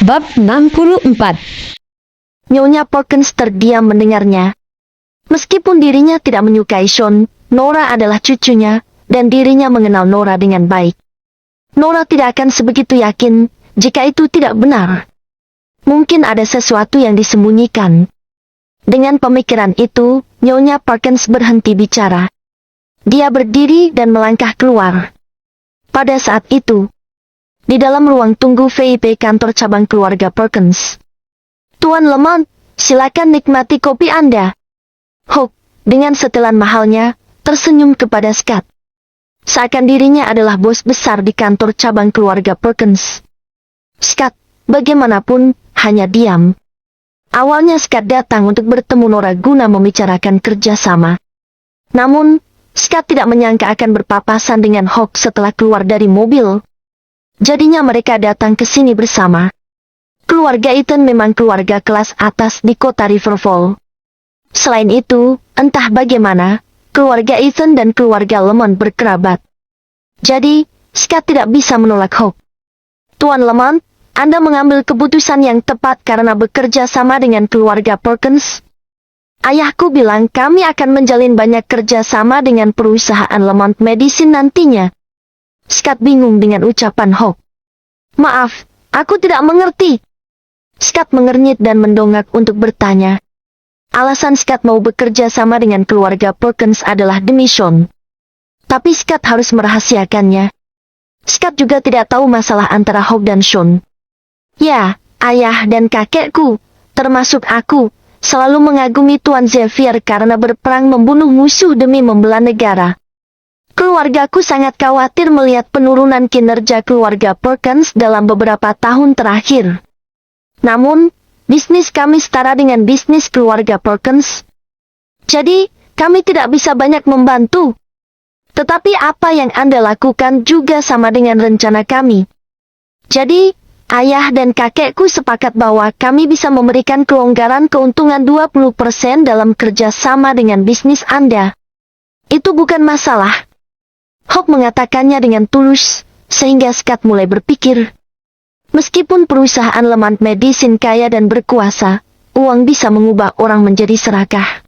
Bab 64. Nyonya Perkins terdiam mendengarnya. Meskipun dirinya tidak menyukai Sean, Nora adalah cucunya, dan dirinya mengenal Nora dengan baik. Nora tidak akan sebegitu yakin, jika itu tidak benar. Mungkin ada sesuatu yang disembunyikan. Dengan pemikiran itu, Nyonya Perkins berhenti bicara. Dia berdiri dan melangkah keluar. Pada saat itu, di dalam ruang tunggu VIP kantor cabang keluarga Perkins. Tuan Lemont, silakan nikmati kopi Anda. Hope, dengan setelan mahalnya, tersenyum kepada Scott. Seakan dirinya adalah bos besar di kantor cabang keluarga Perkins. Scott, bagaimanapun, hanya diam. Awalnya Scott datang untuk bertemu Nora guna membicarakan kerjasama. Namun, Scott tidak menyangka akan berpapasan dengan Hope setelah keluar dari mobil. Jadinya mereka datang ke sini bersama. Keluarga Ethan memang keluarga kelas atas di kota Riverfall. Selain itu, entah bagaimana, keluarga Ethan dan keluarga Lemont berkerabat. Jadi, Scott tidak bisa menolak Hope. Tuan Lemont, Anda mengambil keputusan yang tepat karena bekerja sama dengan keluarga Perkins. Ayahku bilang kami akan menjalin banyak kerja sama dengan perusahaan Lemont Medicine nantinya. Scott bingung dengan ucapan Hope. Maaf, aku tidak mengerti. Scott mengernyit dan mendongak untuk bertanya. Alasan Scott mau bekerja sama dengan keluarga Perkins adalah demi Sean. Tapi Scott harus merahasiakannya. Scott juga tidak tahu masalah antara Hope dan Sean. Ya, ayah dan kakekku, termasuk aku, selalu mengagumi Tuan Xavier karena berperang membunuh musuh demi membela negara. Keluargaku sangat khawatir melihat penurunan kinerja keluarga Perkins dalam beberapa tahun terakhir. Namun, bisnis kami setara dengan bisnis keluarga Perkins. Jadi, kami tidak bisa banyak membantu. Tetapi apa yang Anda lakukan juga sama dengan rencana kami. Jadi, ayah dan kakekku sepakat bahwa kami bisa memberikan kelonggaran keuntungan 20% dalam kerjasama dengan bisnis Anda. Itu bukan masalah. Hope mengatakannya dengan tulus, sehingga Scott mulai berpikir. Meskipun perusahaan Lemont Medicine kaya dan berkuasa, uang bisa mengubah orang menjadi serakah.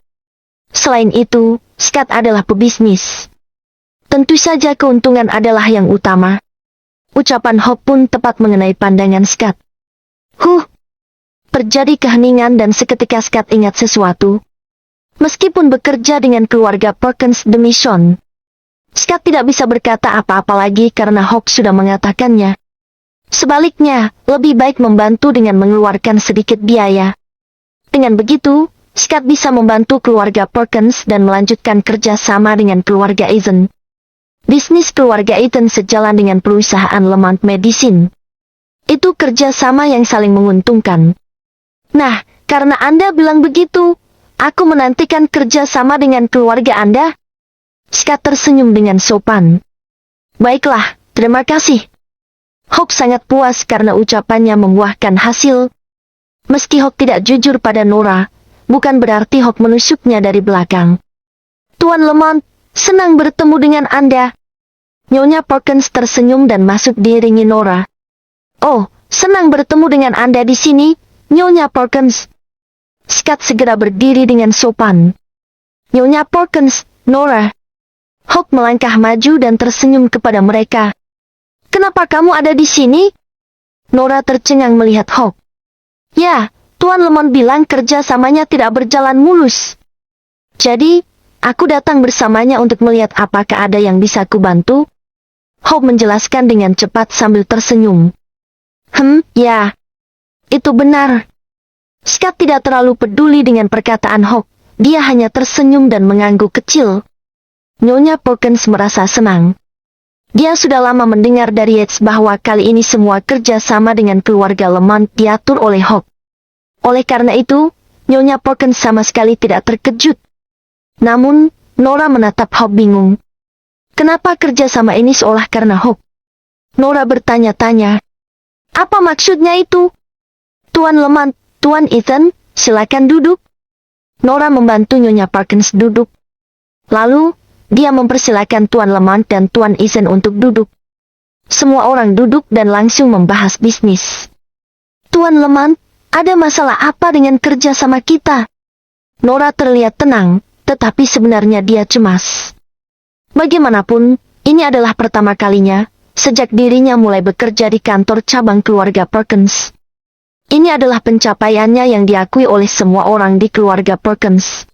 Selain itu, Scott adalah pebisnis. Tentu saja keuntungan adalah yang utama. Ucapan Hope pun tepat mengenai pandangan Scott. Terjadi keheningan dan seketika Scott ingat sesuatu. Meskipun bekerja dengan keluarga Perkins demi Sean, Scott tidak bisa berkata apa-apa lagi karena Hope sudah mengatakannya. Sebaliknya, lebih baik membantu dengan mengeluarkan sedikit biaya. Dengan begitu, Scott bisa membantu keluarga Perkins dan melanjutkan kerjasama dengan keluarga Ethan. Bisnis keluarga Ethan sejalan dengan perusahaan Lemont Medicine. Itu kerjasama yang saling menguntungkan. Nah, karena Anda bilang begitu, aku menantikan kerjasama dengan keluarga Anda. Scott tersenyum dengan sopan. Baiklah, terima kasih. Hope sangat puas karena ucapannya membuahkan hasil. Meski Hope tidak jujur pada Nora, bukan berarti Hope menusuknya dari belakang. Tuan Lemont, senang bertemu dengan Anda. Nyonya Perkins tersenyum dan masuk diiringi Nora. Oh, senang bertemu dengan Anda di sini, Nyonya Perkins. Scott segera berdiri dengan sopan. Nyonya Perkins, Nora. Hope melangkah maju dan tersenyum kepada mereka. Kenapa kamu ada di sini? Nora tercengang melihat Hope. Ya, Tuan Lemont bilang kerjasamanya tidak berjalan mulus. Jadi, aku datang bersamanya untuk melihat apakah ada yang bisa kubantu. Hope menjelaskan dengan cepat sambil tersenyum. Ya. Itu benar. Scott tidak terlalu peduli dengan perkataan Hope. Dia hanya tersenyum dan mengangguk kecil. Nyonya Perkins merasa senang. Dia sudah lama mendengar dari Yates bahwa kali ini semua kerjasama dengan keluarga Lemont diatur oleh Hope. Oleh karena itu, Nyonya Perkins sama sekali tidak terkejut. Namun, Nora menatap Hope bingung. Kenapa kerjasama ini seolah karena Hope? Nora bertanya-tanya. Apa maksudnya itu? Tuan Lemont, Tuan Ethan, silakan duduk. Nora membantu Nyonya Perkins duduk. Lalu, dia mempersilakan Tuan Lemont dan Tuan Ethan untuk duduk. Semua orang duduk dan langsung membahas bisnis. Tuan Lemon, ada masalah apa dengan kerja sama kita? Nora terlihat tenang, tetapi sebenarnya dia cemas. Bagaimanapun, ini adalah pertama kalinya sejak dirinya mulai bekerja di kantor cabang keluarga Perkins. Ini adalah pencapaiannya yang diakui oleh semua orang di keluarga Perkins.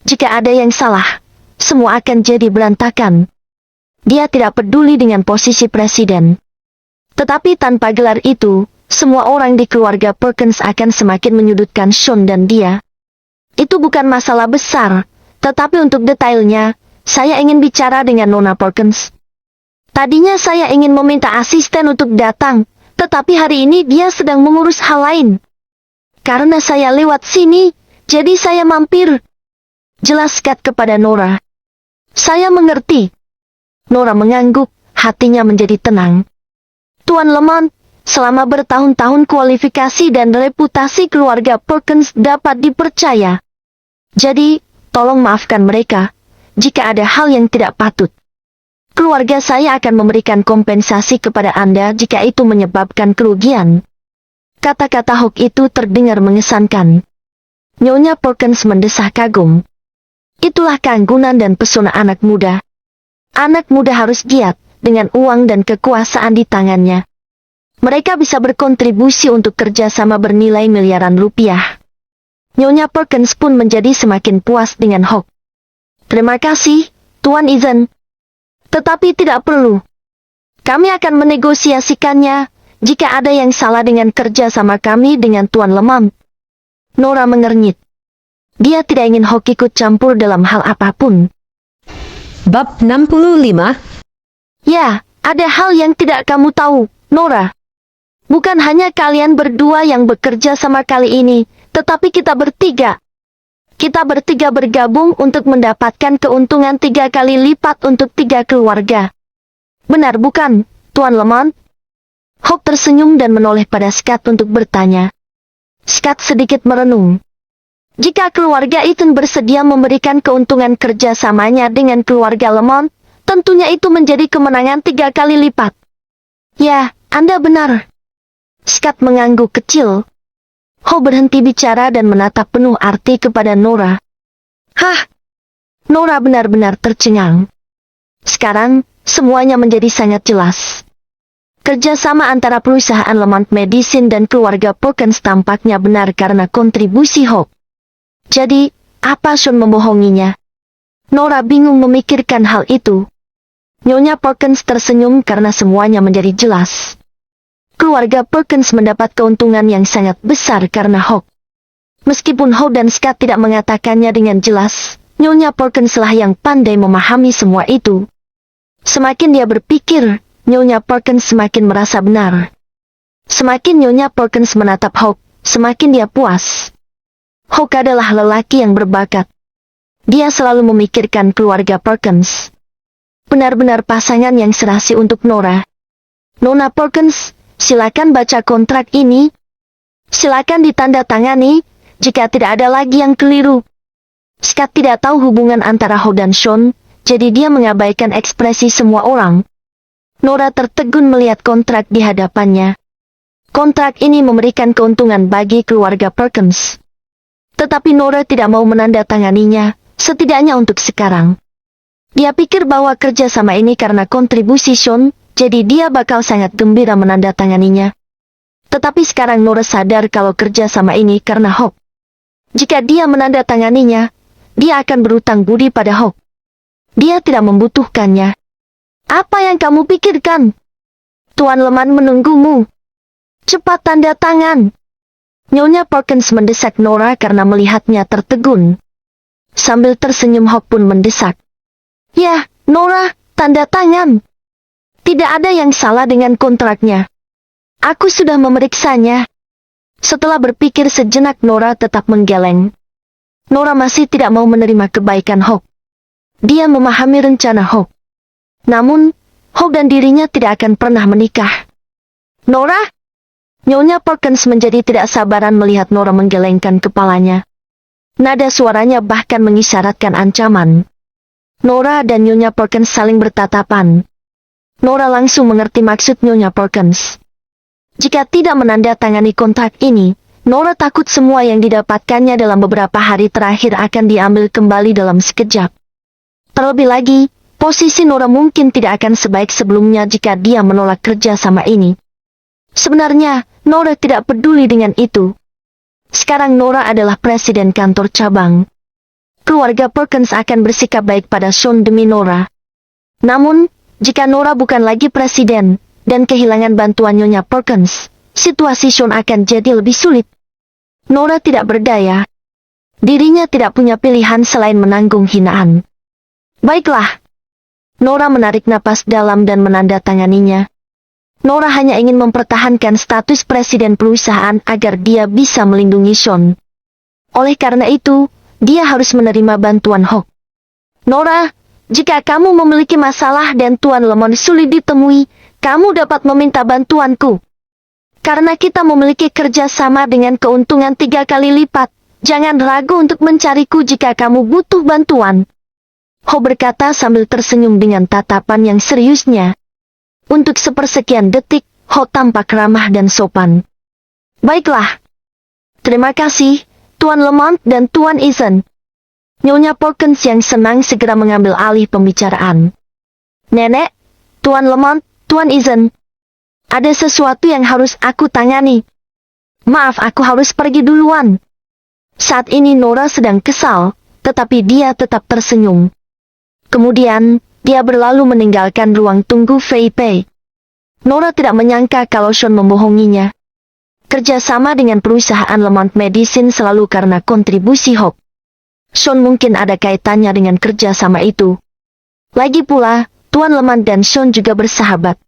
Jika ada yang salah, semua akan jadi berantakan. Dia tidak peduli dengan posisi presiden. Tetapi tanpa gelar itu, semua orang di keluarga Perkins akan semakin menyudutkan Sean dan dia. Itu bukan masalah besar, tetapi untuk detailnya, saya ingin bicara dengan Nona Perkins. Tadinya saya ingin meminta asisten untuk datang, tetapi hari ini dia sedang mengurus hal lain. Karena saya lewat sini, jadi saya mampir. Jelas Scott kepada Nora. Saya mengerti. Nora mengangguk, hatinya menjadi tenang. Tuan Lemon, selama bertahun-tahun kualifikasi dan reputasi keluarga Perkins dapat dipercaya. Jadi, tolong maafkan mereka, jika ada hal yang tidak patut. Keluarga saya akan memberikan kompensasi kepada Anda jika itu menyebabkan kerugian. Kata-kata Hawk itu terdengar mengesankan. Nyonya Perkins mendesah kagum. Itulah keanggunan dan pesona anak muda. Anak muda harus giat, dengan uang dan kekuasaan di tangannya. Mereka bisa berkontribusi untuk kerjasama bernilai miliaran rupiah. Nyonya Perkins pun menjadi semakin puas dengan Hawk. Terima kasih, Tuan Ethan. Tetapi tidak perlu. Kami akan menegosiasikannya, jika ada yang salah dengan kerja sama kami dengan Tuan Lemon. Nora mengernyit. Dia tidak ingin Hawk ikut campur dalam hal apapun. Bab 65. Ya, ada hal yang tidak kamu tahu, Nora. Bukan hanya kalian berdua yang bekerja sama kali ini, tetapi kita bertiga. Kita bertiga bergabung untuk mendapatkan keuntungan 3 kali lipat untuk 3 keluarga. Benar bukan, Tuan Lemon? Hawk tersenyum dan menoleh pada Scott untuk bertanya. Scott sedikit merenung. Jika keluarga Ethan bersedia memberikan keuntungan kerjasamanya dengan keluarga Lemon, tentunya itu menjadi kemenangan 3 kali lipat. Ya, Anda benar. Scott mengangguk kecil. Hawk berhenti bicara dan menatap penuh arti kepada Nora. Hah? Nora benar-benar tercengang. Sekarang, semuanya menjadi sangat jelas. Kerjasama antara perusahaan Lemont Medicine dan keluarga Perkins tampaknya benar karena kontribusi Hawk. Jadi, apa Sean membohonginya? Nora bingung memikirkan hal itu. Nyonya Perkins tersenyum karena semuanya menjadi jelas. Keluarga Perkins mendapat keuntungan yang sangat besar karena Hawk. Meskipun Hawk dan Scott tidak mengatakannya dengan jelas, Nyonya Perkins lah yang pandai memahami semua itu. Semakin dia berpikir, Nyonya Perkins semakin merasa benar. Semakin Nyonya Perkins menatap Hawk, semakin dia puas. Hawk adalah lelaki yang berbakat. Dia selalu memikirkan keluarga Perkins. Benar-benar pasangan yang serasi untuk Nora. Nona Perkins, silakan baca kontrak ini. Silakan ditandatangani, jika tidak ada lagi yang keliru. Scott tidak tahu hubungan antara Hawk dan Sean, jadi dia mengabaikan ekspresi semua orang. Nora tertegun melihat kontrak di hadapannya. Kontrak ini memberikan keuntungan bagi keluarga Perkins. Tetapi Nora tidak mau menandatanganinya, setidaknya untuk sekarang. Dia pikir bahwa kerjasama ini karena kontribusi Sean, jadi dia bakal sangat gembira menandatanganinya. Tetapi sekarang Nora sadar kalau kerjasama ini karena Hawk. Jika dia menandatanganinya, dia akan berutang budi pada Hawk. Dia tidak membutuhkannya. Apa yang kamu pikirkan? Tuan Lemon menunggumu. Cepat tanda tangan. Nyonya Perkins mendesak Nora karena melihatnya tertegun. Sambil tersenyum Hawk pun mendesak. Ya, Nora, tanda tangan. Tidak ada yang salah dengan kontraknya. Aku sudah memeriksanya. Setelah berpikir sejenak Nora tetap menggeleng. Nora masih tidak mau menerima kebaikan Hawk. Dia memahami rencana Hawk. Namun, Hawk dan dirinya tidak akan pernah menikah. Nora? Nyonya Perkins menjadi tidak sabaran melihat Nora menggelengkan kepalanya. Nada suaranya bahkan mengisyaratkan ancaman. Nora dan Nyonya Perkins saling bertatapan. Nora langsung mengerti maksud Nyonya Perkins. Jika tidak menandatangani kontrak ini, Nora takut semua yang didapatkannya dalam beberapa hari terakhir akan diambil kembali dalam sekejap. Terlebih lagi, posisi Nora mungkin tidak akan sebaik sebelumnya jika dia menolak kerja sama ini. Sebenarnya, Nora tidak peduli dengan itu. Sekarang Nora adalah presiden kantor cabang. Keluarga Perkins akan bersikap baik pada Sean demi Nora. Namun, jika Nora bukan lagi presiden, dan kehilangan bantuan Nyonya Perkins, situasi Sean akan jadi lebih sulit. Nora tidak berdaya. Dirinya tidak punya pilihan selain menanggung hinaan. Baiklah. Nora menarik napas dalam dan menandatanganinya. Nora hanya ingin mempertahankan status presiden perusahaan agar dia bisa melindungi Sean. Oleh karena itu, dia harus menerima bantuan Hawk. Nora, jika kamu memiliki masalah dan Tuan Lemon sulit ditemui, kamu dapat meminta bantuanku. Karena kita memiliki kerjasama dengan keuntungan 3 kali lipat, jangan ragu untuk mencariku jika kamu butuh bantuan. Ho berkata sambil tersenyum dengan tatapan yang seriusnya. Untuk sepersekian detik, Ho tampak ramah dan sopan. Baiklah. Terima kasih, Tuan Lemont dan Tuan Eason. Nyonya Perkins yang senang segera mengambil alih pembicaraan. Nenek, Tuan Lemont, Tuan Eason. Ada sesuatu yang harus aku tangani. Maaf, aku harus pergi duluan. Saat ini Nora sedang kesal, tetapi dia tetap tersenyum. Kemudian, dia berlalu meninggalkan ruang tunggu VIP. Nora tidak menyangka kalau Sean membohonginya. Kerjasama dengan perusahaan Lemont Medicine selalu karena kontribusi Hawk. Sean mungkin ada kaitannya dengan kerjasama itu. Lagi pula, Tuan Lemont dan Sean juga bersahabat.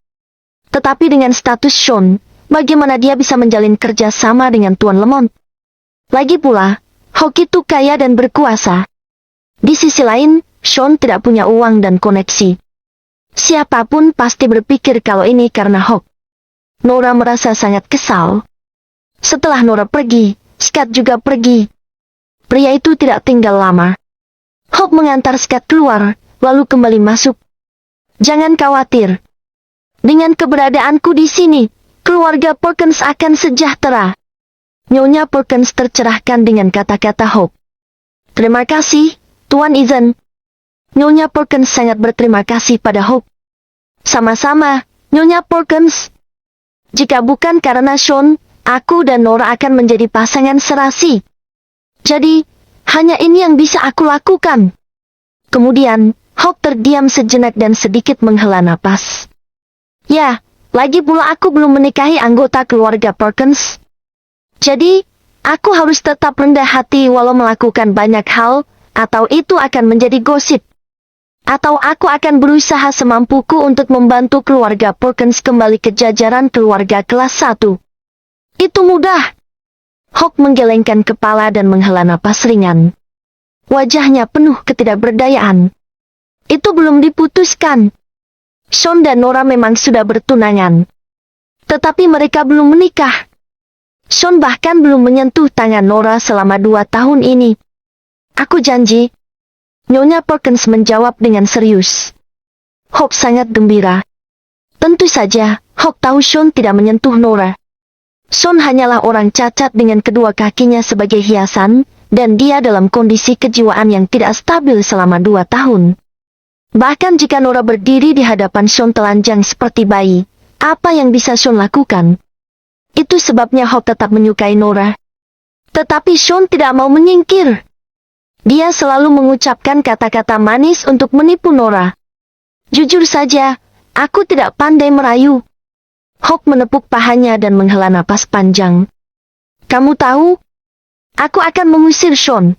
Tetapi dengan status Sean, bagaimana dia bisa menjalin kerjasama dengan Tuan Lemont? Lagi pula, Hawk itu kaya dan berkuasa. Di sisi lain, Sean tidak punya uang dan koneksi. Siapapun pasti berpikir kalau ini karena Hawk. Nora merasa sangat kesal. Setelah Nora pergi, Scott juga pergi. Pria itu tidak tinggal lama. Hawk mengantar Scott keluar, lalu kembali masuk. Jangan khawatir. Dengan keberadaanku di sini, keluarga Perkins akan sejahtera. Nyonya Perkins tercerahkan dengan kata-kata Hawk. Terima kasih, Tuan Eason. Nyonya Perkins sangat berterima kasih pada Hawk. Sama-sama, Nyonya Perkins. Jika bukan karena Sean, aku dan Nora akan menjadi pasangan serasi. Jadi, hanya ini yang bisa aku lakukan. Kemudian, Hawk terdiam sejenak dan sedikit menghela napas. Ya, lagi pula aku belum menikahi anggota keluarga Perkins. Jadi, aku harus tetap rendah hati walau melakukan banyak hal, atau itu akan menjadi gosip. Atau aku akan berusaha semampuku untuk membantu keluarga Perkins kembali ke jajaran keluarga kelas 1. Itu mudah. Hawk menggelengkan kepala dan menghela napas ringan. Wajahnya penuh ketidakberdayaan. Itu belum diputuskan. Sean dan Nora memang sudah bertunangan. Tetapi mereka belum menikah. Sean bahkan belum menyentuh tangan Nora selama 2 tahun ini. Aku janji. Nyonya Perkins menjawab dengan serius. Hawk sangat gembira. Tentu saja, Hawk tahu Sean tidak menyentuh Nora. Sean hanyalah orang cacat dengan kedua kakinya sebagai hiasan, dan dia dalam kondisi kejiwaan yang tidak stabil selama 2 tahun. Bahkan jika Nora berdiri di hadapan Sean telanjang seperti bayi, apa yang bisa Sean lakukan? Itu sebabnya Hawk tetap menyukai Nora. Tetapi Sean tidak mau menyingkir. Dia selalu mengucapkan kata-kata manis untuk menipu Nora. Jujur saja, aku tidak pandai merayu. Hawk menepuk pahanya dan menghela napas panjang. Kamu tahu? Aku akan mengusir Sean.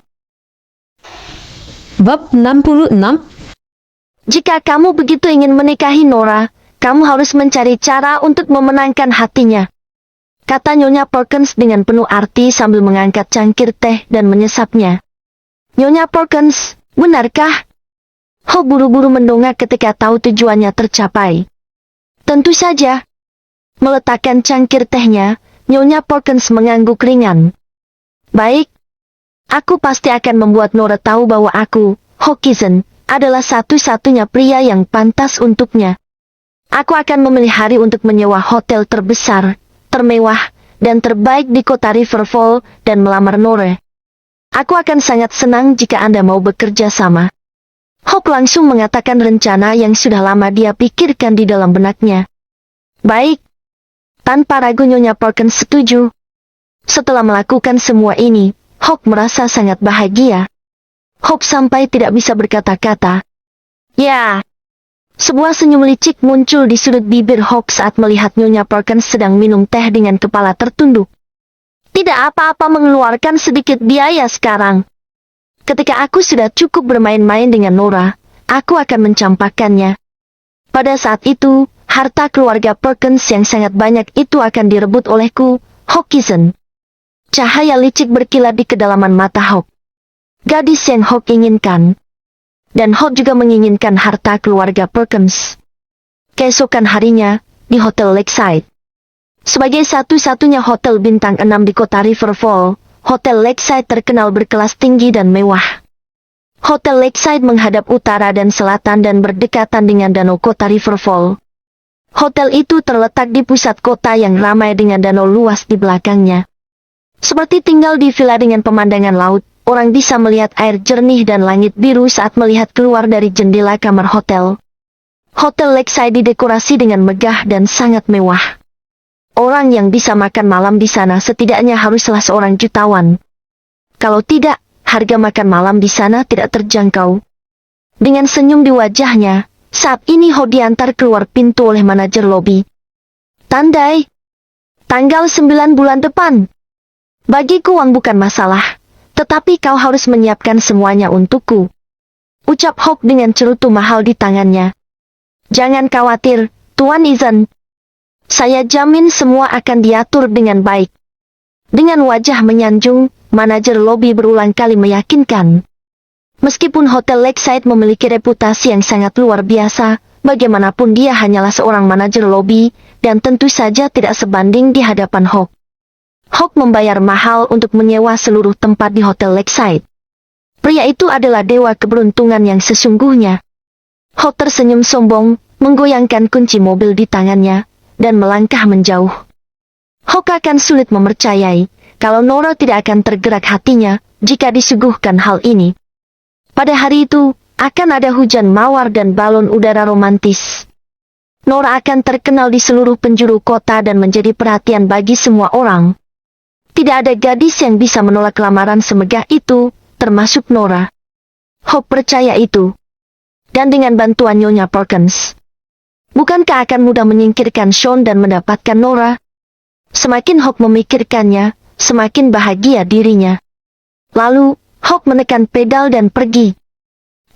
Bab 66. Jika kamu begitu ingin menikahi Nora, kamu harus mencari cara untuk memenangkan hatinya. Kata Nyonya Perkins dengan penuh arti sambil mengangkat cangkir teh dan menyesapnya. Nyonya Perkins, benarkah? Hawk buru-buru mendongak ketika tahu tujuannya tercapai. Tentu saja. Meletakkan cangkir tehnya, Nyonya Perkins mengangguk ringan. Baik. Aku pasti akan membuat Nora tahu bahwa aku, Hawkinson, adalah satu-satunya pria yang pantas untuknya. Aku akan memilih hari untuk menyewa hotel terbesar, termewah, dan terbaik di kota Riverfall dan melamar Nora. Aku akan sangat senang jika Anda mau bekerja sama. Hawk langsung mengatakan rencana yang sudah lama dia pikirkan di dalam benaknya. Baik. Tanpa ragu Nyonya Perkins setuju. Setelah melakukan semua ini, Hawk merasa sangat bahagia. Hawk sampai tidak bisa berkata-kata. Ya. Sebuah senyum licik muncul di sudut bibir Hawk saat melihat Nyonya Perkins sedang minum teh dengan kepala tertunduk. Tidak apa-apa mengeluarkan sedikit biaya sekarang. Ketika aku sudah cukup bermain-main dengan Nora, aku akan mencampakkannya. Pada saat itu, harta keluarga Perkins yang sangat banyak itu akan direbut olehku, Hawkinson. Cahaya licik berkilat di kedalaman mata Hawk. Gadis yang Hawk inginkan. Dan Hawk juga menginginkan harta keluarga Perkins. Keesokan harinya, di Hotel Lakeside. Sebagai satu-satunya hotel bintang 6 di kota Riverfall, Hotel Lakeside terkenal berkelas tinggi dan mewah. Hotel Lakeside menghadap utara dan selatan dan berdekatan dengan danau kota Riverfall. Hotel itu terletak di pusat kota yang ramai dengan danau luas di belakangnya. Seperti tinggal di villa dengan pemandangan laut, orang bisa melihat air jernih dan langit biru saat melihat keluar dari jendela kamar hotel. Hotel Lakeside didekorasi dengan megah dan sangat mewah. Orang yang bisa makan malam di sana setidaknya haruslah seorang jutawan. Kalau tidak, harga makan malam di sana tidak terjangkau. Dengan senyum di wajahnya, saat ini Ho diantar keluar pintu oleh manajer lobi. Tandai. Tanggal 9 bulan depan. Bagiku uang bukan masalah, tetapi kau harus menyiapkan semuanya untukku. Ucap Hawk dengan cerutu mahal di tangannya. Jangan khawatir, Tuan Izan. Saya jamin semua akan diatur dengan baik. Dengan wajah menyanjung, manajer lobi berulang kali meyakinkan. Meskipun Hotel Lakeside memiliki reputasi yang sangat luar biasa, bagaimanapun dia hanyalah seorang manajer lobi, dan tentu saja tidak sebanding di hadapan Hawk. Hawk membayar mahal untuk menyewa seluruh tempat di Hotel Lakeside. Pria itu adalah dewa keberuntungan yang sesungguhnya. Hawk tersenyum sombong, menggoyangkan kunci mobil di tangannya, dan melangkah menjauh. Hawk akan sulit mempercayai, kalau Nora tidak akan tergerak hatinya, jika disuguhkan hal ini. Pada hari itu, akan ada hujan mawar dan balon udara romantis. Nora akan terkenal di seluruh penjuru kota dan menjadi perhatian bagi semua orang. Tidak ada gadis yang bisa menolak lamaran semegah itu, termasuk Nora. Hawk percaya itu. Dan dengan bantuan Nyonya Perkins, bukankah akan mudah menyingkirkan Sean dan mendapatkan Nora? Semakin Hawk memikirkannya, semakin bahagia dirinya. Lalu, Hawk menekan pedal dan pergi.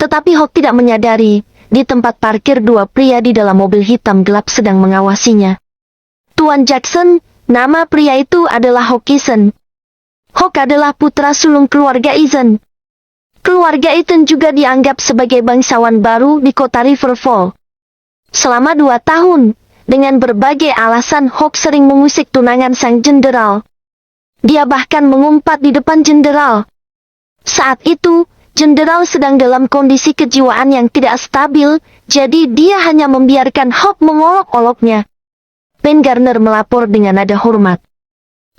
Tetapi Hawk tidak menyadari, di tempat parkir dua pria di dalam mobil hitam gelap sedang mengawasinya. Tuan Jackson, nama pria itu adalah Hawkinson. Hawk adalah putra sulung keluarga Eason. Keluarga Eaton juga dianggap sebagai bangsawan baru di kota Riverfall. Selama 2 tahun, dengan berbagai alasan Hawk sering mengusik tunangan sang jenderal. Dia bahkan mengumpat di depan jenderal. Saat itu, jenderal sedang dalam kondisi kejiwaan yang tidak stabil, jadi dia hanya membiarkan Hawk mengolok-oloknya. Ben Garner melapor dengan nada hormat.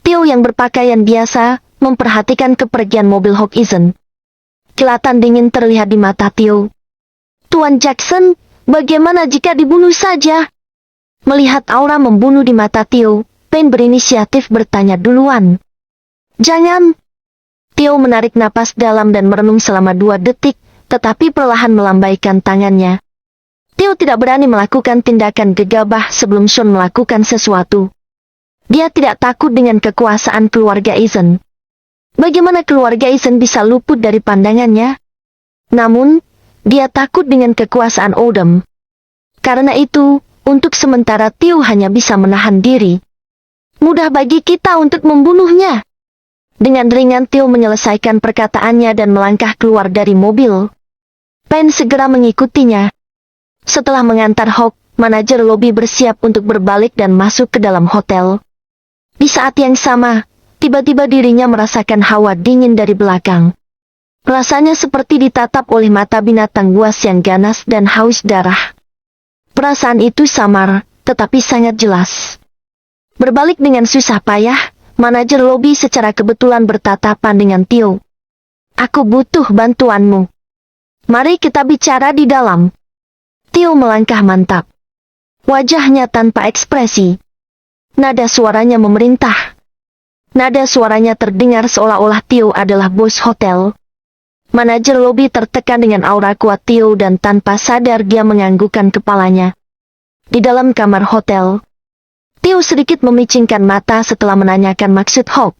Theo yang berpakaian biasa, memperhatikan kepergian mobil Hawkinson. Kilatan dingin terlihat di mata Theo. Tuan Jackson, bagaimana jika dibunuh saja? Melihat aura membunuh di mata Theo, Ben berinisiatif bertanya duluan. Jangan. Theo menarik napas dalam dan merenung selama 2 detik, tetapi perlahan melambaikan tangannya. Theo tidak berani melakukan tindakan gegabah sebelum Sean melakukan sesuatu. Dia tidak takut dengan kekuasaan keluarga Eason. Bagaimana keluarga Eason bisa luput dari pandangannya? Namun, dia takut dengan kekuasaan Odom. Karena itu, untuk sementara Theo hanya bisa menahan diri. Mudah bagi kita untuk membunuhnya. Dengan ringan Theo menyelesaikan perkataannya dan melangkah keluar dari mobil. Ben segera mengikutinya. Setelah mengantar Hawk, manajer lobi bersiap untuk berbalik dan masuk ke dalam hotel. Di saat yang sama, tiba-tiba dirinya merasakan hawa dingin dari belakang. Rasanya seperti ditatap oleh mata binatang buas yang ganas dan haus darah. Perasaan itu samar, tetapi sangat jelas. Berbalik dengan susah payah, manajer lobi secara kebetulan bertatapan dengan Tio. Aku butuh bantuanmu. Mari kita bicara di dalam. Tio melangkah mantap. Wajahnya tanpa ekspresi. Nada suaranya memerintah. Nada suaranya terdengar seolah-olah Tio adalah bos hotel. Manajer lobi tertekan dengan aura kuat Tio dan tanpa sadar dia menganggukkan kepalanya. Di dalam kamar hotel, Tio sedikit memicingkan mata setelah menanyakan maksud Hawk.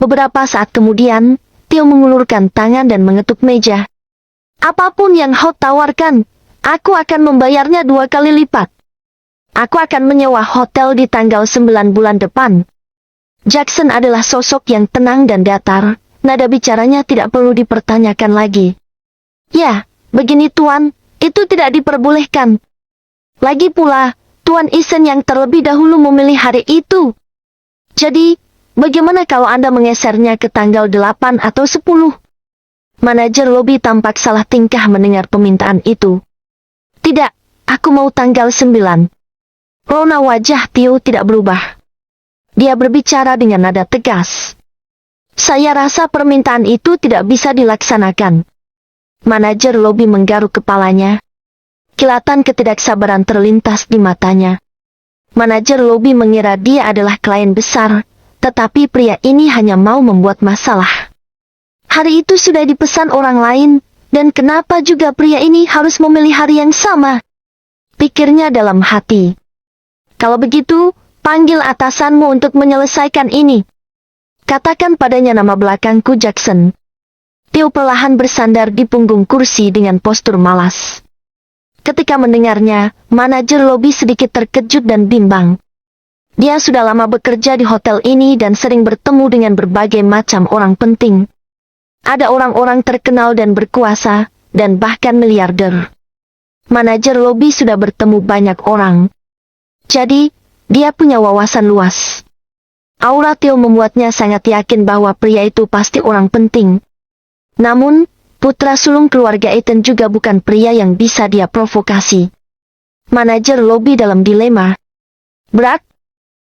Beberapa saat kemudian, Tio mengulurkan tangan dan mengetuk meja. Apapun yang Hawk tawarkan, aku akan membayarnya 2 kali lipat. Aku akan menyewa hotel di tanggal 9 bulan depan. Jackson adalah sosok yang tenang dan datar, nada bicaranya tidak perlu dipertanyakan lagi. Ya, begini Tuan, itu tidak diperbolehkan. Lagi pula, Tuan Isen yang terlebih dahulu memilih hari itu. Jadi, bagaimana kalau Anda mengesernya ke tanggal 8 atau 10? Manajer lobi tampak salah tingkah mendengar permintaan itu. Tidak, aku mau tanggal 9. Rona wajah Tio tidak berubah. Dia berbicara dengan nada tegas. Saya rasa permintaan itu tidak bisa dilaksanakan. Manajer lobi menggaruk kepalanya. Kilatan ketidaksabaran terlintas di matanya. Manajer lobi mengira dia adalah klien besar, tetapi pria ini hanya mau membuat masalah. Hari itu sudah dipesan orang lain, dan kenapa juga pria ini harus memilih hari yang sama? Pikirnya dalam hati. Kalau begitu, panggil atasanmu untuk menyelesaikan ini. Katakan padanya nama belakangku Jackson. Tio perlahan bersandar di punggung kursi dengan postur malas. Ketika mendengarnya, manajer lobi sedikit terkejut dan bimbang. Dia sudah lama bekerja di hotel ini dan sering bertemu dengan berbagai macam orang penting. Ada orang-orang terkenal dan berkuasa, dan bahkan miliarder. Manajer lobi sudah bertemu banyak orang. Jadi, dia punya wawasan luas. Aura Tio membuatnya sangat yakin bahwa pria itu pasti orang penting. Namun, putra sulung keluarga Ethan juga bukan pria yang bisa dia provokasi. Manajer lobi dalam dilema. Berat.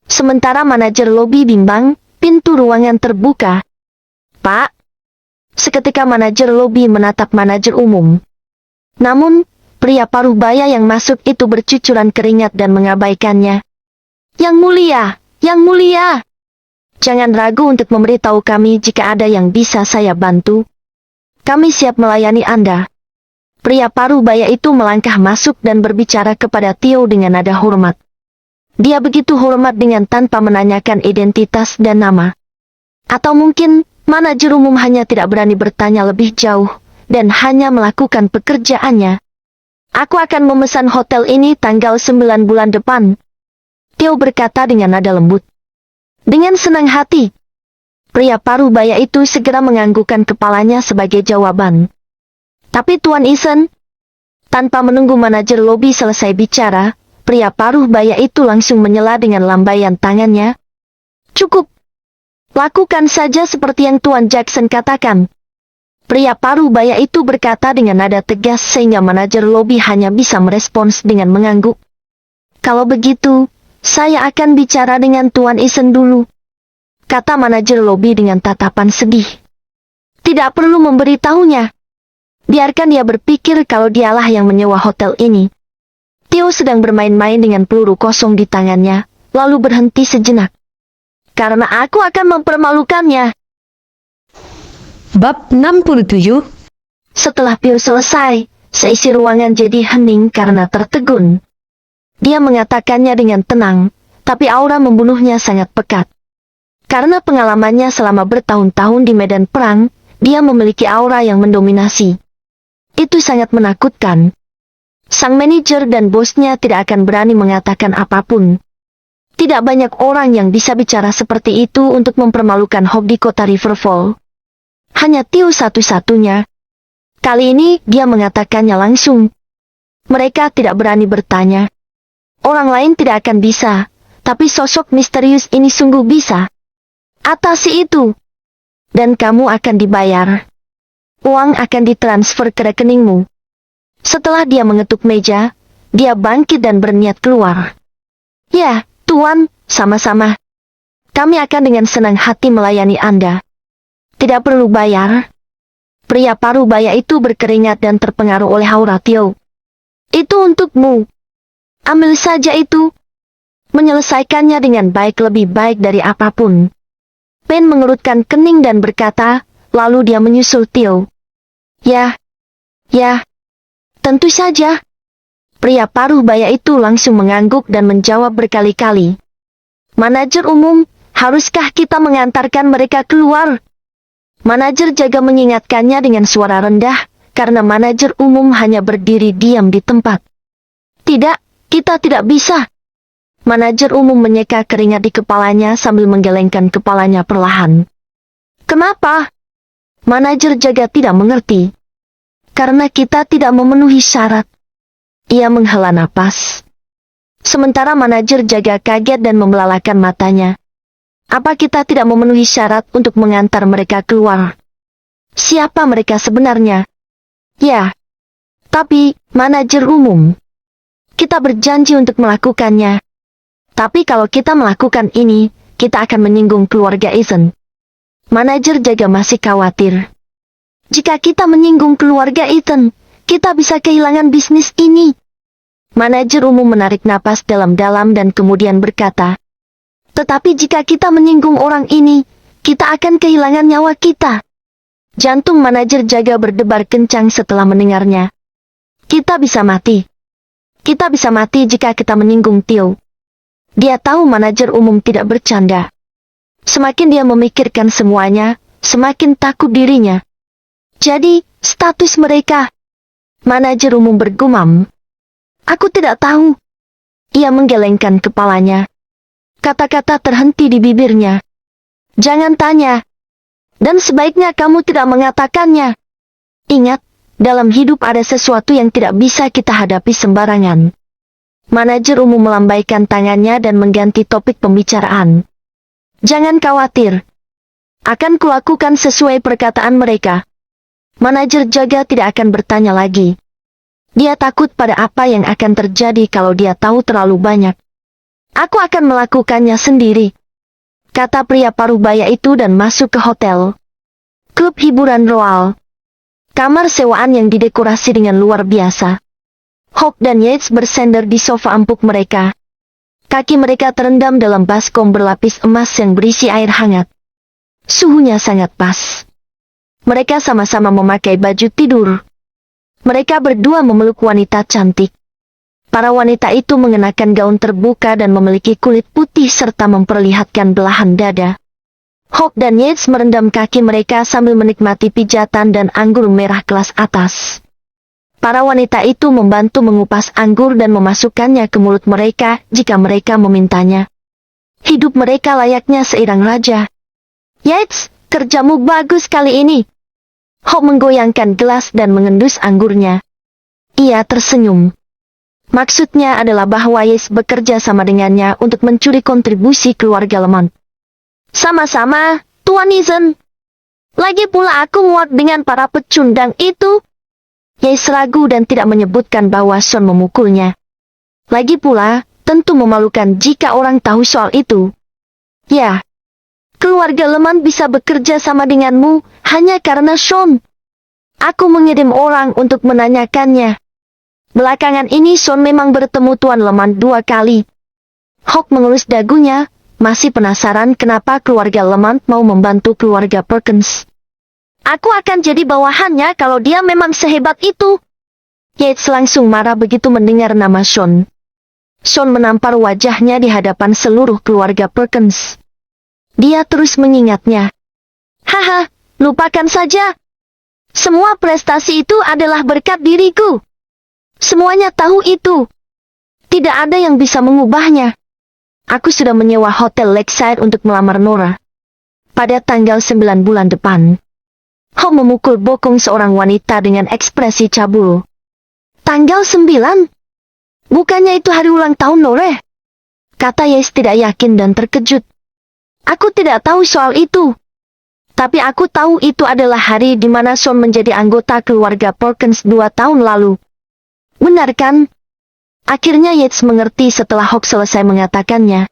Sementara manajer lobi bimbang, pintu ruangan terbuka. Pak. Seketika manajer lobi menatap manajer umum. Namun, pria paruh baya yang masuk itu bercucuran keringat dan mengabaikannya. Yang mulia, yang mulia. Jangan ragu untuk memberitahu kami jika ada yang bisa saya bantu. Kami siap melayani Anda. Pria paruh baya itu melangkah masuk dan berbicara kepada Tio dengan nada hormat. Dia begitu hormat dengan tanpa menanyakan identitas dan nama. Atau mungkin, manajer umum hanya tidak berani bertanya lebih jauh, dan hanya melakukan pekerjaannya. Aku akan memesan hotel ini tanggal 9 bulan depan. Tio berkata dengan nada lembut. Dengan senang hati. Pria paruh baya itu segera menganggukkan kepalanya sebagai jawaban. Tapi Tuan Isen, tanpa menunggu manajer lobi selesai bicara, pria paruh baya itu langsung menyela dengan lambaian tangannya. Cukup. Lakukan saja seperti yang Tuan Jackson katakan. Pria paruh baya itu berkata dengan nada tegas sehingga manajer lobi hanya bisa merespons dengan mengangguk. Kalau begitu, saya akan bicara dengan Tuan Isen dulu. Kata manajer lobi dengan tatapan sedih. Tidak perlu memberitahunya. Biarkan dia berpikir kalau dialah yang menyewa hotel ini. Tio sedang bermain-main dengan peluru kosong di tangannya, lalu berhenti sejenak. Karena aku akan mempermalukannya. Bab 67. Setelah Tio selesai, seisi ruangan jadi hening karena tertegun. Dia mengatakannya dengan tenang, tapi aura membunuhnya sangat pekat. Karena pengalamannya selama bertahun-tahun di medan perang, dia memiliki aura yang mendominasi. Itu sangat menakutkan. Sang manajer dan bosnya tidak akan berani mengatakan apapun. Tidak banyak orang yang bisa bicara seperti itu untuk mempermalukan Hawk di kota Riverfall. Hanya Tio satu-satunya. Kali ini dia mengatakannya langsung. Mereka tidak berani bertanya. Orang lain tidak akan bisa, tapi sosok misterius ini sungguh bisa. Atasi itu. Dan kamu akan dibayar. Uang akan ditransfer ke rekeningmu. Setelah dia mengetuk meja, dia bangkit dan berniat keluar. Ya, Tuan, sama-sama. Kami akan dengan senang hati melayani Anda. Tidak perlu bayar. Pria parubaya itu berkeringat dan terpengaruh oleh Horatio. Itu untukmu. Ambil saja itu. Menyelesaikannya dengan baik lebih baik dari apapun. Pen mengerutkan kening dan berkata, lalu dia menyusul Theo. Ya, tentu saja. Pria parubaya itu langsung mengangguk dan menjawab berkali-kali. Manajer umum, haruskah kita mengantarkan mereka keluar? Manajer jaga mengingatkannya dengan suara rendah, karena manajer umum hanya berdiri diam di tempat. Tidak, kita tidak bisa. Manajer umum menyeka keringat di kepalanya sambil menggelengkan kepalanya perlahan. Kenapa? Manajer jaga tidak mengerti. Karena kita tidak memenuhi syarat. Ia menghela napas. Sementara manajer jaga kaget dan membelalakan matanya. Apa kita tidak memenuhi syarat untuk mengantar mereka keluar? Siapa mereka sebenarnya? Ya. Tapi, manajer umum. Kita berjanji untuk melakukannya. Tapi kalau kita melakukan ini, kita akan menyinggung keluarga Ethan. Manajer jaga masih khawatir. Jika kita menyinggung keluarga Ethan, kita bisa kehilangan bisnis ini. Manajer umum menarik napas dalam-dalam dan kemudian berkata, tetapi jika kita menyinggung orang ini, kita akan kehilangan nyawa kita. Jantung manajer jaga berdebar kencang setelah mendengarnya. Kita bisa mati. Kita bisa mati jika kita menyinggung Theo. Dia tahu manajer umum tidak bercanda. Semakin dia memikirkan semuanya, semakin takut dirinya. Jadi, status mereka. Manajer umum bergumam. Aku tidak tahu. Ia menggelengkan kepalanya. Kata-kata terhenti di bibirnya. Jangan tanya. Dan sebaiknya kamu tidak mengatakannya. Ingat, dalam hidup ada sesuatu yang tidak bisa kita hadapi sembarangan. Manajer umum melambaikan tangannya dan mengganti topik pembicaraan. Jangan khawatir. Akan kulakukan sesuai perkataan mereka. Manajer jaga tidak akan bertanya lagi. Dia takut pada apa yang akan terjadi kalau dia tahu terlalu banyak. Aku akan melakukannya sendiri. Kata pria parubaya itu dan masuk ke hotel. Klub hiburan Royal. Kamar sewaan yang didekorasi dengan luar biasa. Hawk dan Yates bersender di sofa empuk mereka. Kaki mereka terendam dalam baskom berlapis emas yang berisi air hangat. Suhunya sangat pas. Mereka sama-sama memakai baju tidur. Mereka berdua memeluk wanita cantik. Para wanita itu mengenakan gaun terbuka dan memiliki kulit putih serta memperlihatkan belahan dada. Hawk dan Yates merendam kaki mereka sambil menikmati pijatan dan anggur merah kelas atas. Para wanita itu membantu mengupas anggur dan memasukkannya ke mulut mereka jika mereka memintanya. Hidup mereka layaknya seorang raja. Yates, kerjamu bagus kali ini. Hawk menggoyangkan gelas dan mengendus anggurnya. Ia tersenyum. Maksudnya adalah bahwa Yates bekerja sama dengannya untuk mencuri kontribusi keluarga Lemon. Sama-sama, Tuan Ethan. Lagi pula aku muak dengan para pecundang itu. Yates ragu dan tidak menyebutkan bahwa Sean memukulnya. Lagi pula, tentu memalukan jika orang tahu soal itu. Ya, keluarga Lemon bisa bekerja sama denganmu hanya karena Sean. Aku mengirim orang untuk menanyakannya. Belakangan ini Sean memang bertemu Tuan Lemon 2 kali. Hawk mengelus dagunya, masih penasaran kenapa keluarga Lemon mau membantu keluarga Perkins. Aku akan jadi bawahannya kalau dia memang sehebat itu. Yates langsung marah begitu mendengar nama Sean. Sean menampar wajahnya di hadapan seluruh keluarga Perkins. Dia terus mengingatnya. Haha, lupakan saja. Semua prestasi itu adalah berkat diriku. Semuanya tahu itu. Tidak ada yang bisa mengubahnya. Aku sudah menyewa hotel Lakeside untuk melamar Nora. Pada tanggal 9 bulan depan. Hawk memukul bokong seorang wanita dengan ekspresi cabul. Tanggal 9? Bukannya itu hari ulang tahun Nora? Kata Yates tidak yakin dan terkejut. Aku tidak tahu soal itu. Tapi aku tahu itu adalah hari di mana Sean menjadi anggota keluarga Perkins 2 tahun lalu. Benar kan? Akhirnya Yates mengerti setelah Hawk selesai mengatakannya.